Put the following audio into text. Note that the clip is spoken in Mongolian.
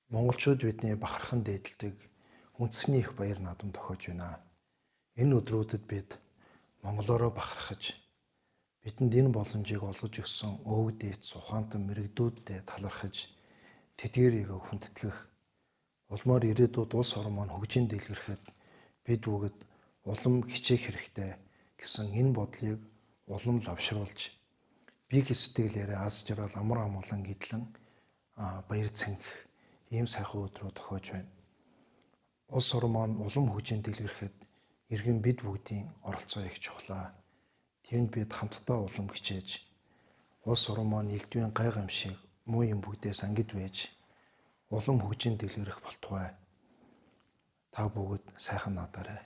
Монголчууд бидний бахархан дээдэлдэг үндэсний их баяр наадам тохиож байна. Энэ өдрүүдэд бид монголоороо бахархаж, бидэнд энэ боломжийг олгож өгсөн өвөг дээдс ухаантан мэрэгдүүддээ талархаж, тэдгээрийг хүндэтгэх, улмаар ирээдүйд улс орн маань хөгжин дэлгэрхэд бид бүгд улам хичээх хэрэгтэй гэсэн энэ бодлыг улам лавшруулж, бие сэтгэлээрээ аз жаргал амар амгалан гидлэн баяр цэнгэх ийм сайхан өдрөө тохиож байна. Улс орн маань улам хөгжин дэлгэрхэд иргэн бид бүгдийн оролцоо их чухлаа. Тэнд бид хамтдаа улам хичээж улс орн маань элдвийн гай гамшиг муу юм бүгдээс ангид байж улам хөгжин дэлгэрэх болтугай. Та бүгд сайхан надаарай.